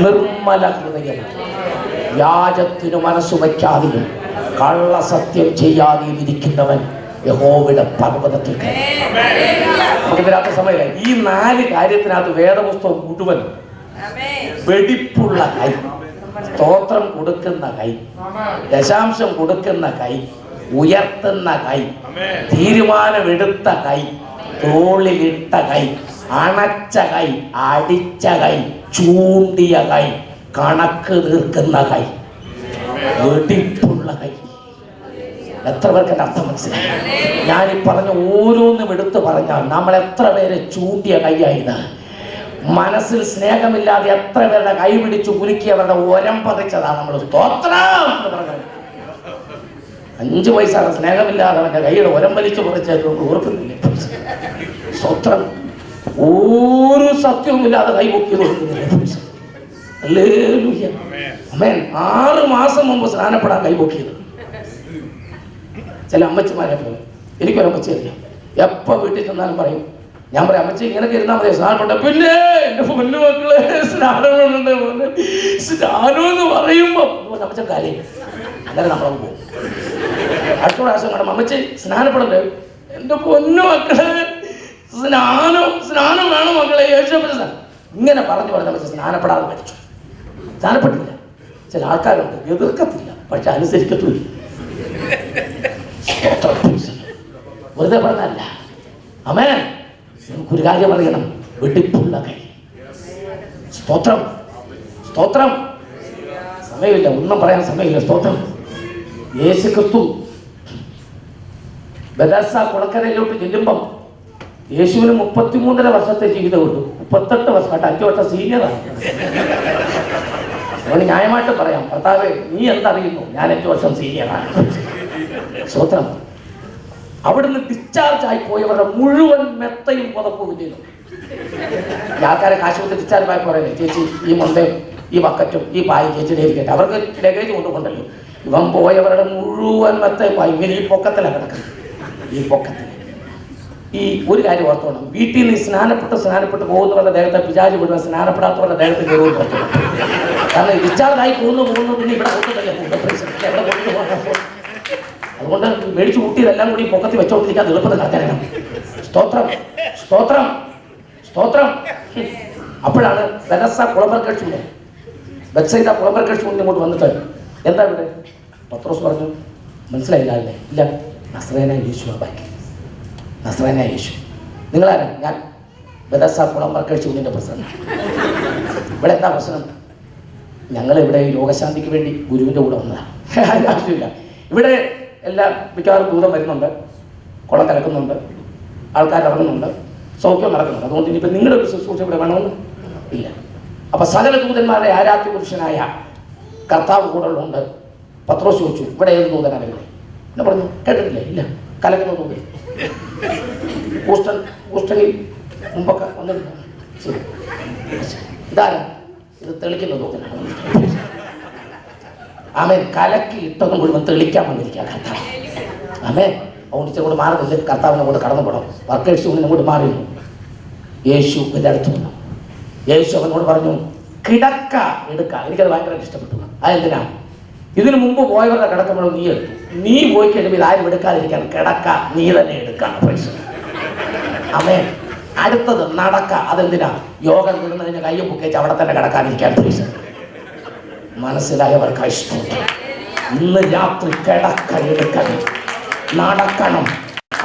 നിർമ്മല ഹൃദയം, വ്യാജത്തിനു മനസ്സു വയ്ക്കാതെയും കള്ളസത്യം ചെയ്യാതെയും ഇരിക്കുന്നവൻ യഹോവയുടെ പർവ്വതത്തിൽ നമുക്കിതിനകത്ത് സമയമില്ല. ഈ 4 കാര്യത്തിനകത്ത് വേദപുസ്തകം മുഴുവൻ വെടിപ്പുള്ള കൈ, സ്തോത്രം കൊടുക്കുന്ന കൈ, ദശാംശം കൊടുക്കുന്ന കൈ, ഉയർത്തുന്ന കൈ, തീരുമാനമെടുത്ത കൈ, തോളിലിട്ട കൈ, അണച്ച കൈ, അടിച്ച കൈ, ചൂണ്ടിയ കൈ, കണക്ക് തീർക്കുന്ന കൈ, വെടിപ്പുള്ള കൈ. എത്ര പേർക്ക് എൻ്റെ അർത്ഥം മനസ്സിലായി? ഞാനീ പറഞ്ഞ ഓരോന്നും എടുത്തു പറഞ്ഞാൽ നമ്മൾ എത്ര പേരെ ചൂണ്ടിയ കൈയായത്, മനസ്സിൽ സ്നേഹമില്ലാതെ എത്ര പേരുടെ കൈ പിടിച്ചു കുലുക്കി അവരുടെ ഓരം പതിച്ചതാണ് നമ്മൾ സ്തോത്രം എന്ന് പറഞ്ഞത്. 5 വയസ്സാണ് സ്നേഹമില്ലാതെ അവൻ്റെ കൈയുടെ ഓരം വലിച്ചു പറിച്ചു ഓർക്കുന്നില്ല. സ്തോത്രം. ഒരു സത്യവുമില്ലാതെ കൈ പൊക്കി കൊടുക്കുന്നില്ല. 6 മാസം മുമ്പ് സ്നാനപ്പെടാൻ കൈ പൊക്കിയത്. ചില അമ്മച്ചിമാരെ പോലെ എനിക്കൊരമ്മച്ചി അറിയാം. എപ്പോൾ വീട്ടിൽ ചെന്നാലും പറയും, ഞാൻ പറയും അമ്മച്ചി ഇങ്ങനെയൊക്കെ ഇരുന്നാൽ മതി, സ്നാനപ്പെട്ട പിന്നെ എൻ്റെ പൊന്നു മക്കളെ സ്നാനമുണ്ട്. സ്നാനം എന്ന് പറയുമ്പോൾ അമ്മച്ച കാര്യം അങ്ങനെ നമ്മളങ്ങ് പോകും. അടുത്ത പ്രാവശ്യം കണ്ടു അമ്മച്ചി സ്നാനപ്പെടണ്ടേ, എൻ്റെ പൊന്നു മക്കളെ സ്നാനം വേണം മക്കളെ, ഇങ്ങനെ പറഞ്ഞു അമ്മച്ചി സ്നാനപ്പെടാതെ മരിച്ചു. സ്നാനപ്പെട്ടില്ല. ചില ആൾക്കാരുണ്ട് എതിർക്കത്തില്ല, പക്ഷെ അനുസരിക്കത്തില്ല. വെറുതെ പറഞ്ഞല്ല. ആമേൻ. നമുക്കൊരു കാര്യം അറിയണം, വെടിപ്പുള്ള കൈ. സ്തോത്രം, സ്തോത്രം. സമയമില്ല, ഒന്നും പറയാൻ സമയമില്ല. സ്തോത്രം. യേശുക്രിസ്തു ബെഥാസ്ദ കുളക്കരയിലോട്ട് ചെല്ലുമ്പം യേശുവിന് 33.5 വർഷത്തെ ജീവിതം കിട്ടും. 38 വർഷം, 5 വർഷം സീനിയറാണ്. അതുകൊണ്ട് ന്യായമായിട്ട് പറയാം, ഭർത്താവേ നീ എന്തറിയുന്നു, ഞാൻ 5 വർഷം സീനിയറാണ്. സ്തോത്രം. അവിടുന്ന് ഡിസ്ചാർജ് ആയി പോയവരുടെ മുഴുവൻ മെത്തയും പുതപ്പും ചെയ്തു. ഈ ആൾക്കാരെ ആശുപത്രി ഡിസ്ചാർജ് ആയി പറയുന്നത്, ചേച്ചി ഈ മുണ്ടയും ഈ ബക്കറ്റും ഈ പായും ചേച്ചിയുടെ ഇരിക്കട്ടെ, അവർക്ക് ലഗേജ് കൊണ്ടുകൊണ്ടല്ലോ. ഇവൻ പോയവരുടെ മുഴുവൻ മെത്തയും പായും ഇങ്ങനെ ഈ പൊക്കത്തിലാണ് കിടക്കുന്നത്. ഈ പൊക്കത്തിൽ ഈ ഒരു കാര്യം ഓർത്തോണം, വീട്ടിൽ നിന്ന് സ്നാനപ്പെട്ട് പോകുന്നവരുടെ ദേഹത്തെ പിശാച് വിടുവാൻ സ്നാനപ്പെടാത്തവരുടെ ദേഹത്ത് കയറുമെന്ന് ഓർത്തോണം. കാരണം ഡിസ്ചാർജ് ആയി പോകുന്നു പിന്നെ ഇവിടെ കൊണ്ടുതല്ലേ എവിടെ കൊണ്ടുപോകാൻ. അതുകൊണ്ട് മേടിച്ചു കൂട്ടിയതെല്ലാം കൂടി പൊക്കത്തിൽ വെച്ചോണ്ടിരിക്കാൻ എളുപ്പത്തിൽ നടക്കാനാണ്. സ്തോത്രം, സ്തോത്രം, സ്തോത്രം. അപ്പോഴാണ് ബെഥസ്ദ കുളമ്പർക്കൽ ചൂട്, ബെത്സൈദ കുളമ്പർക്കൽ ചൂടിന് ഇങ്ങോട്ട് വന്നിട്ട് എന്താ ഇവിടെ? പത്രോസ് പറഞ്ഞു, മനസ്സിലായില്ല അല്ലേ? ഇല്ല, നസ്രയനായ യേശു. ബാക്കി നസ്രയനായ യേശു. നിങ്ങളാരാ? ഞാൻ ബെഥസ്ദ കുളമ്പർക്കൽ ചൂടിൻ്റെ പ്രസിഡന്റ്. ഇവിടെ എന്താ പ്രശ്നം? ഞങ്ങളിവിടെ രോഗശാന്തിക്ക് വേണ്ടി ഗുരുവിൻ്റെ കൂടെ വന്നതാണ്. അതിൻ്റെ ആവശ്യമില്ല. ഇവിടെ എല്ലാം മിക്കവാറും ദൂരം വരുന്നുണ്ട്, കുളം കലക്കുന്നുണ്ട്, ആൾക്കാർ ഇറങ്ങുന്നുണ്ട്, സൗഖ്യം നടക്കുന്നുണ്ട്. അതുകൊണ്ട് ഇനിയിപ്പോൾ നിങ്ങളുടെ ഒരു ശുശ്രൂഷ ഇവിടെ വേണമെന്ന് ഇല്ല. അപ്പം സകല ദൂതന്മാരുടെ ആരാധ്യ പുരുഷനായ കർത്താവ് കൂടെ ഉള്ളുണ്ട്. പത്രോസ് ചോദിച്ചു, ഇവിടെ ഏത് ദൂതനാണ് വരുന്നത്? എന്നെ പറഞ്ഞു, കേട്ടിട്ടില്ലേ? ഇല്ല, കലക്കുന്ന ദൂതൻ. ഹൂസ്റ്റണിൽ മുമ്പൊക്കെ വന്നിട്ടില്ല. ശരി, ഇതാരാ? ഇത് തെളിക്കുന്ന ദൂതനാണ്. ആമേൻ. കലക്കി ഇട്ടതും മുഴുവൻ തെളിക്കാൻ വന്നിരിക്കുക കർത്താവ്. ആമേൻ. അതുകൊണ്ട് ഇച്ചിരി കൂടെ മാറുന്നില്ല, കർത്താവിനെ കൂടെ കടന്നു പോകണം. വർക്കേഴ്സ് യൂണിയനും കൂടെ മാറിയിരുന്നു. യേശു എൻ്റെ അടുത്ത് വന്നു. യേശു അവനോട് പറഞ്ഞു, കിടക്ക എടുക്ക. എനിക്കത് ഭയങ്കര ഇഷ്ടപ്പെട്ടു. അതെന്തിനാ? ഇതിനു മുമ്പ് പോയവരുടെ കിടക്കുമ്പോഴും നീ എടുത്തു. നീ പോയി കഴിയുമ്പോൾ ഇതാരും എടുക്കാതിരിക്കാൻ കിടക്ക നീ തന്നെ എടുക്കണം. ആമേൻ. അടുത്തത് നടക്ക. അതെന്തിനാ? യോഗം തീർന്നതിന് കയ്യും പൊക്കേച്ച് അവിടെ തന്നെ കിടക്കാതിരിക്കാൻ. മനസ്സിലായവർക്കായി സ്തോത്രം. ഇന്ന് രാത്രി കിടക്ക എടുക്കണം, നടക്കണം.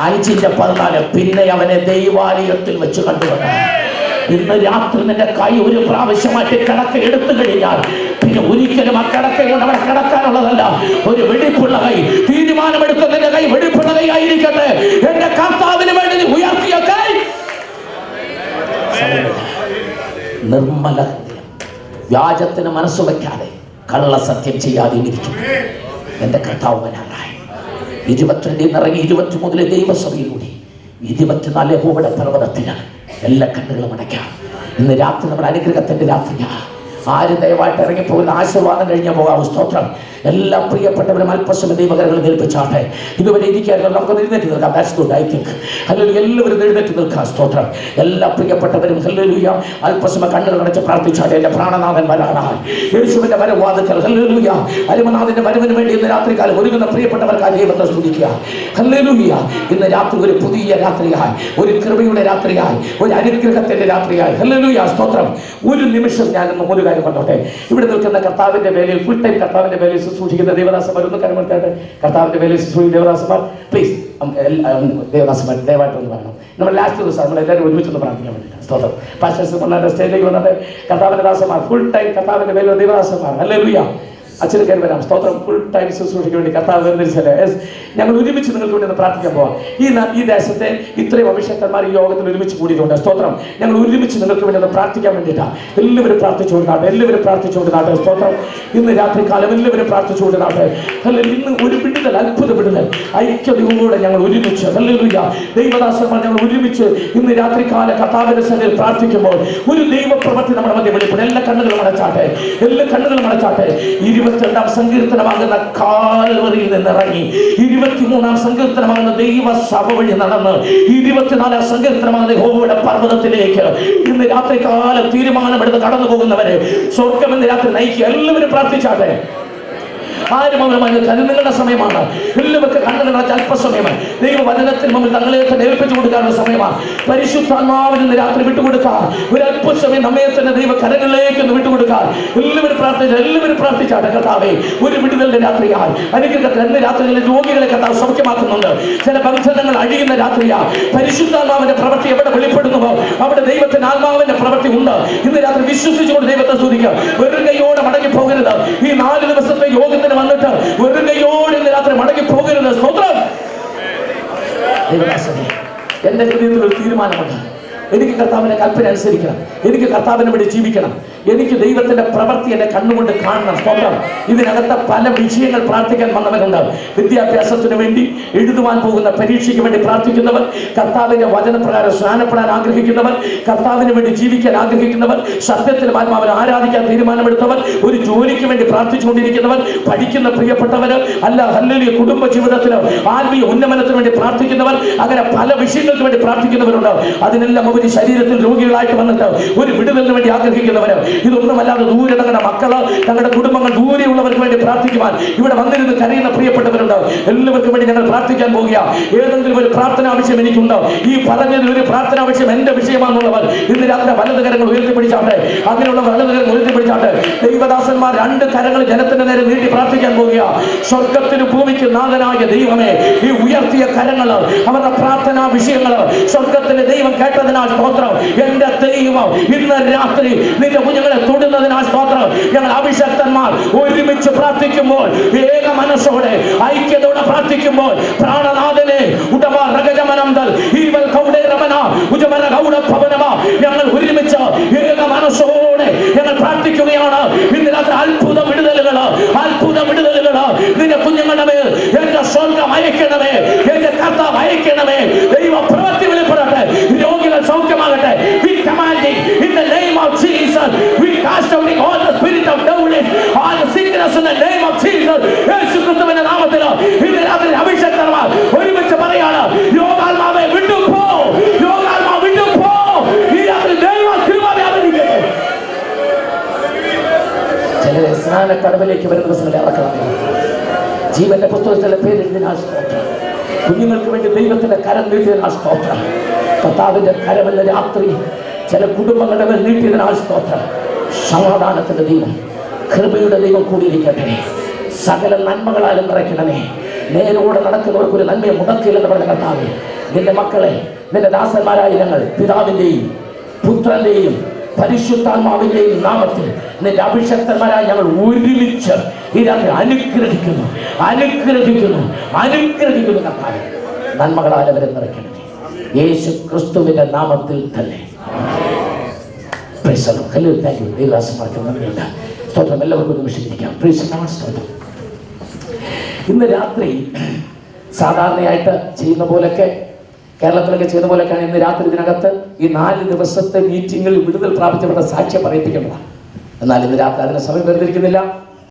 5:14 പിന്നെ അവനെ ദൈവാലയത്തിൽ വെച്ച് കണ്ടുവരണം. ഇന്ന് രാത്രി നിന്റെ കൈ ഒരു പ്രാവശ്യമായിട്ട് കിടക്ക എടുത്തു കഴിഞ്ഞാൽ പിന്നെ ഒരിക്കലും ആ കിടക്ക കൊണ്ട് അവിടെ കിടക്കാനുള്ളതല്ല. ഒരു വെടിപ്പുള്ള കൈ, തീരുമാനമെടുത്ത നിന്റെ കൈ വെടിപ്പുള്ള കൈ ആയിരിക്കട്ടെ. എന്റെ കർത്താവിന് വേണ്ടി ഉയർത്തിയ കൈ. നിർമ്മല ഹൃദയം, വ്യാജത്തിന് മനസ്സു വയ്ക്കാതെ കള്ളസത്യം ചെയ്യാതെ ഇരിക്കുന്നു. എൻ്റെ കർത്താവ് വരാനായി 22 ഇറങ്ങി 23 ദൈവസഭയിലൂടെ 24 യഹോവയുടെ പർവ്വതത്തിന് എല്ലാ കണ്ണുകളും അടയ്ക്കാം. ഇന്ന് രാത്രി നമ്മുടെ അനുഗ്രഹത്തിൻ്റെ രാത്രിയാണ്. ആരും ദയവായിട്ട് ഇറങ്ങിപ്പോകുന്ന ആശീർവാദം കഴിഞ്ഞാൽ പോകാവൂ. സ്തോത്രം. എല്ലാ പ്രിയപ്പെട്ടവരും അല്പസമയം ദൈവകരങ്ങളിൽ ഏൽപ്പിച്ചാട്ടെ. ഇതുവരെ ഇരിക്കായിരുന്നു, നമുക്ക് എഴുന്നേറ്റ് നിൽക്കാം. That's good. I think hallelujah. എല്ലാവരും എഴുന്നേറ്റ് നിൽക്കാം. സ്തോത്രം. എല്ലാ പ്രിയപ്പെട്ടവരും ഹല്ലേലൂയ അല്പസമയം കണ്ണുകൾ അടച്ച് പ്രാർത്ഥിച്ചാട്ടെ. എൻ്റെ പ്രാണനാഥൻ വരാനായി, യേശുവിൻ്റെ വരവാതിക്കൽ ഹല്ലേലൂയ അരിമനാഥന്റെ വരവിന് വേണ്ടി ഇന്ന് രാത്രികാലം ഒരുങ്ങുന്ന പ്രിയപ്പെട്ടവർക്കായി ദൈവത്തെ സ്തുതിക്കുക. ഹല്ലേലൂയ. ഇന്ന് രാത്രി ഒരു പുതിയ രാത്രിയായി, ഒരു കൃപയുടെ രാത്രിയായി, ഒരു അനുഗ്രഹത്തിന്റെ രാത്രിയായി. ഹല്ലേലൂയ. സ്തോത്രം. ഒരു നിമിഷം ഞാൻ ഒരു കാര്യം പറഞ്ഞോട്ടെ. ഇവിടെ നിൽക്കുന്ന കർത്താവിന്റെ വേലയിൽ ഫുൾ ടൈം കർത്താവിന്റെ വേലയിൽ ശുശ്രൂഷിക്കുന്ന ദേവദാസന്മാർ ഒന്ന് കരമർത്താട്ടെ. കർത്താവിന്റെ വേലയിൽ ശുശ്രൂഷിക്കുന്ന ദേവദാസന്മാർ പ്ലീസ്, ദേവദാസന്മാർ ദയവായിട്ടൊന്ന് പറയണം. നമ്മൾ ലാസ്റ്റ് ദിവസം നമ്മളെല്ലാവരും ഒരുമിച്ചൊന്ന് പ്രാർത്ഥിക്കാൻ വേണ്ടിയിട്ട്. സ്തോത്രം. പാസ്റ്റേഴ്സ് സ്റ്റേജിലേക്ക് വന്നിട്ട് കർത്താവിന്റെ ദാസന്മാർ ഫുൾ ടൈം കർത്താവിന്റെ വേലയിൽ ദേവദാസന്മാർ ഹല്ലേലൂയ അച്ഛന് കയറി വരാം. സ്തോത്രം. ഫുൾ ടൈം ശുശ്രൂഷയ്ക്ക് വേണ്ടി കർത്താവ് വേർതിരിച്ചല്ലേ. ഞങ്ങൾ ഒരുമിച്ച് നിങ്ങൾക്ക് വേണ്ടി ഒന്ന് പ്രാർത്ഥിക്കാൻ പോവാം. ഈ ദേശത്തെ ഇത്രയും അഭിഷേകന്മാർ ഈ യോഗത്തിൽ ഒരുമിച്ച് കൂടിയിട്ടുണ്ട്. സ്തോത്രം. ഞങ്ങൾ ഒരുമിച്ച് നിങ്ങൾക്ക് വേണ്ടി ഒന്ന് പ്രാർത്ഥിക്കാൻ വേണ്ടിയിട്ടാണ്. എല്ലാവരും പ്രാർത്ഥിച്ചുകൊണ്ടാട്ടെ, എല്ലാവരും പ്രാർത്ഥിച്ചുകൊണ്ടാട്ടെ. സ്തോത്രം. ഇന്ന് രാത്രികാലം എല്ലാവരും പ്രാർത്ഥിച്ചുകൊണ്ടാട്ടെ. അല്ലെങ്കിൽ ഇന്ന് ഒരു വിടുതൽ, അത്ഭുത വിടുതൽ ഐക്യതയോടെ ഞങ്ങൾ ഒരുമിച്ച് ഹല്ലേലൂയ ദൈവദാസന്മാർ ഞങ്ങൾ ഒരുമിച്ച് ഇന്ന് രാത്രികാല കർത്താവിന്റെ സന്നിധിയിൽ പ്രാർത്ഥിക്കുമ്പോൾ ഒരു ദൈവപ്രവൃത്തി നമ്മുടെ മധ്യ വെളിപ്പെടും. എല്ലാ കണ്ണുകളും അടച്ചാട്ടെ, എല്ലാ കണ്ണുകളും അടച്ചാട്ടെ. 22-ാം സങ്കീർത്തനമാകുന്ന കാൽവറിയിൽ നിന്നിറങ്ങി 23-ാം സങ്കീർത്തനമാകുന്ന ദൈവസഭ വഴി നടന്ന് 24-ാം സങ്കീർത്തനമാകുന്ന യഹോവയുടെ പർവ്വതത്തിലേക്ക് ഇന്ന് രാത്രികാലം തീരുമാനമെടുത്ത് കടന്നു പോകുന്നവരെ സ്വർഗ്ഗം ഇന്ന് രാത്രി നയിക്കുക. എല്ലാവരും പ്രാർത്ഥിച്ചാട്ടെ. ആരും നിങ്ങളുടെ സമയമാണ്. എല്ലാവർക്കും കണ്ണുകൾ അല്പസമയമാണ്. ദൈവവചനത്തിന് മുമ്പിൽ തങ്ങളെ തന്നെ ഏൽപ്പിച്ചു കൊടുക്കാനുള്ള സമയമാണ്. പരിശുദ്ധാത്മാവിന് ഇന്ന് രാത്രി വിട്ടുകൊടുക്കാൻ ഒരു അല്പസമയം നമ്മെ തന്നെ ദൈവ കരങ്ങളിലേക്ക് ഒന്ന് വിട്ടുകൊടുക്കാൻ എല്ലാവരും പ്രാർത്ഥിച്ചാട്ടെ. കർത്താവേ, ഒരു വിടുതലിന്റെ രാത്രിയായി അനുഗ്രഹത്തിൽ ഇന്ന് രാത്രികളിൽ രോഗികളെ കർത്താവ് സൗഖ്യമാക്കുന്നുണ്ട്. ചില ബന്ധനങ്ങൾ അഴിയുന്ന രാത്രിയാണ്. പരിശുദ്ധാത്മാവിന്റെ പ്രവൃത്തി എവിടെ വെളിപ്പെടുന്നുവോ അവിടെ ദൈവത്തിന്റെ ആത്മാവിന്റെ പ്രവൃത്തി ഉണ്ട്. ഇന്ന് രാത്രി വിശ്വസിച്ചുകൊണ്ട് ദൈവത്തെ സ്തുതിക്കുക. വെറും കൈയോടെ മടങ്ങി പോകരുത്. ഈ 4 ദിവസത്തെ യോഗത്തിന് വന്നിട്ട് വെറും കൈയോടെ ഇന്ന് രാത്രി മടങ്ങി പോകരുത്. സ്തോത്രം. എന്റെ ഹൃദയത്തിൽ ഒരു തീരുമാനമുണ്ട്. എനിക്ക് കർത്താവിന്റെ കൽപ്പന അനുസരിക്കണം. എനിക്ക് കർത്താവിനെ വേണ്ടി ജീവിക്കണം. എനിക്ക് ദൈവത്തിന്റെ പ്രവൃത്തി എന്നെ കണ്ണുകൊണ്ട് കാണണം. സ്തോത്രം. ഇതിനകത്ത് പല വിഷയങ്ങൾ പ്രാർത്ഥിക്കാൻ വന്നവരുണ്ട്. വിദ്യാഭ്യാസത്തിന് വേണ്ടി, എഴുതുവാൻ പോകുന്ന പരീക്ഷയ്ക്ക് വേണ്ടി പ്രാർത്ഥിക്കുന്നവർ, കർത്താവിന്റെ വചനപ്രകാരം സ്നാനപ്പെടാൻ ആഗ്രഹിക്കുന്നവർ, കർത്താവിന് വേണ്ടി ജീവിക്കാൻ ആഗ്രഹിക്കുന്നവർ, സത്യത്തിലും ആത്മാവിനെ ആരാധിക്കാൻ തീരുമാനമെടുത്തവർ, ഒരു ജോലിക്ക് വേണ്ടി പ്രാർത്ഥിച്ചുകൊണ്ടിരിക്കുന്നവർ, പഠിക്കുന്ന പ്രിയപ്പെട്ടവർ, അല്ല ഹല്ലേലൂയ കുടുംബ ജീവിതത്തിലോ ആത്മീയ ഉന്നമനത്തിന് വേണ്ടി പ്രാർത്ഥിക്കുന്നവർ, അങ്ങനെ പല വിഷയങ്ങൾക്ക് വേണ്ടി പ്രാർത്ഥിക്കുന്നവരുണ്ട്. അതിനെല്ലാം ഒരു ശരീരത്തിൽ രോഗികളായിട്ട് വന്നിട്ട് ഒരു വിടുതലിന് വേണ്ടി ആഗ്രഹിക്കുന്നവര്, ഇതൊന്നുമല്ലാതെ ദൂരെ തങ്ങളുടെ മക്കള്, തങ്ങളുടെ കുടുംബങ്ങൾ ദൂരെയുള്ളവർക്ക് വേണ്ടി പ്രാർത്ഥിക്കുവാൻ ഇവിടെ വന്നിരുന്ന് കരയുന്ന പ്രിയപ്പെട്ടവരുണ്ട്. എല്ലാവർക്കും വേണ്ടി ഞങ്ങൾ പ്രാർത്ഥിക്കാൻ പോകുക. ഏതെങ്കിലും ഒരു പ്രാർത്ഥന ആവശ്യം എനിക്കുണ്ടോ? ഈ പറഞ്ഞതിൽ ഒരു പ്രാർത്ഥന ആവശ്യം എന്റെ വിഷയമാണെന്നുള്ളവർ ഇന്ന് രാത്രി വലത് കരങ്ങൾ ഉയർത്തിപ്പിടിച്ചാട്ടെ. അങ്ങനെയുള്ള വലത് കരങ്ങൾ ഉയർത്തിപ്പിടിച്ചാട്ടെ. ദൈവദാസന്മാർ 2 കരങ്ങൾ ജനത്തിന്റെ നേരെ നീട്ടി പ്രാർത്ഥിക്കാൻ പോകുക. സ്വർഗത്തിന് ഭൂമിക്ക് നാഥനായ ദൈവമേ, ഈ ഉയർത്തിയ കരങ്ങൾ അവരുടെ പ്രാർത്ഥനാ വിഷയങ്ങൾ സ്വർഗത്തിന്റെ ദൈവം കേട്ടതിനാൽ സ്തോത്രം. എന്റെ ദൈവം ഇന്ന് രാത്രി നിന്റെ കുഞ്ഞുങ്ങളെ തൊടുന്നതിനാൽ സ്തോത്രം. ഞങ്ങൾ അഭിഷക്തന്മാർ ഒരുമിച്ച് പ്രാർത്ഥിക്കുമ്പോൾ, ഏക മനസ്സോടെ ഐക്യതയോടെ പ്രാർത്ഥിക്കുമ്പോൾ, പ്രാണനാഥനെ ഞങ്ങൾ ഒരുമിച്ച് ഏക മനസ്സോടെ ഞങ്ങൾ പ്രാർത്ഥിക്കുകയാണ്. ഇന്ന് രാത്രി അത്ഭുത വിടുതലുകൾ നിന്റെ കുഞ്ഞുങ്ങളുടെ മേൽ എന്റെ സ്വർഗം അയക്കണമേ, എന്റെ കർത്താവ് അയക്കണമേ. ദൈവ പ്രവൃത്തി വെളിപ്പെടട്ടെ. രോഗികൾ സൗഖ്യമാകട്ടെ. We commanding in the name of Jesus. We cast out all the spirit of devilish, all the sickness in the name of Jesus. യേശു ക്രിസ്തുവിന്റെ നാമത്തിൽ ഇന്ന് രാത്രി അഭിഷേകന്മാർ ഒരുമിച്ച് പറയാണ്, രോഗാത്മാവേ വിട്ടുപോ, രോഗാത്മാവ് വിട്ടുപോ. ഈ രാത്രി ദൈവ കൃപ വ്യാപരിക്കട്ടെ. ചിലരെ സ്നാനക്കടവിലേക്ക് വരുന്ന ദിവസങ്ങളെ ഇറക്കണം. ജീവന്റെ പുസ്തകത്തിലെ പേരെഴുതിനാൽ സ്തോത്രം. കുഞ്ഞുങ്ങൾക്ക് വേണ്ടി ദൈവത്തിന്റെ കരം നീട്ടിയതിനാൽ സ്തോത്രം. കർത്താവിന്റെ കരമെന്ന രാത്രി ചില കുടുംബങ്ങളുടെ മേൽ നീട്ടിയതിനാൽ സ്തോത്രം. സമാധാനത്തിന്റെ ദൈവം, കൃപയുടെ ദൈവം കൂടിയിരിക്കട്ടെ. സകല നന്മകളാലും നിറയ്ക്കണമേ. നേരോടെ നടക്കുന്നവർക്ക് ഒരു നന്മയെ മുടക്കില്ലെന്ന് പറഞ്ഞ കർത്താവേ, നിന്റെ മക്കളെ, നിന്റെ ദാസന്മാരായ ഞങ്ങൾ പിതാവിന്റെയും പുത്രന്റെയും പരിശുദ്ധാത്മാവിന്റെയും നാമത്തിൽ നിന്റെ അഭിഷക്തന്മാരായി ഞങ്ങൾ ഒരുമിച്ച് ഈ രാത്രി അനുഗ്രഹിക്കുന്നു കർത്താവേ. നന്മകളാൽ അവരെ നിറയ്ക്കണമേ. യേശു ക്രിസ്തുവിന്റെ നാമത്തിൽ തന്നെ. സ്തോത്രം. എല്ലാവർക്കും നിമിഷിക്കാം. സ്തോത്രം. ഇന്ന് രാത്രി സാധാരണയായിട്ട് ചെയ്യുന്ന പോലൊക്കെ, കേരളത്തിലൊക്കെ ചെയ്യുന്ന പോലെയൊക്കെയാണ് ഇന്ന് രാത്രി ഇതിനകത്ത് ഈ 4 ദിവസത്തെ മീറ്റിങ്ങിൽ വിടുതൽ പ്രാപിച്ചവരുടെ സാക്ഷ്യം പറയിപ്പിക്കേണ്ടതാണ്. എന്നാൽ ഇന്ന് രാത്രി അതിന് സമയം വരുന്നിരിക്കുന്നില്ല.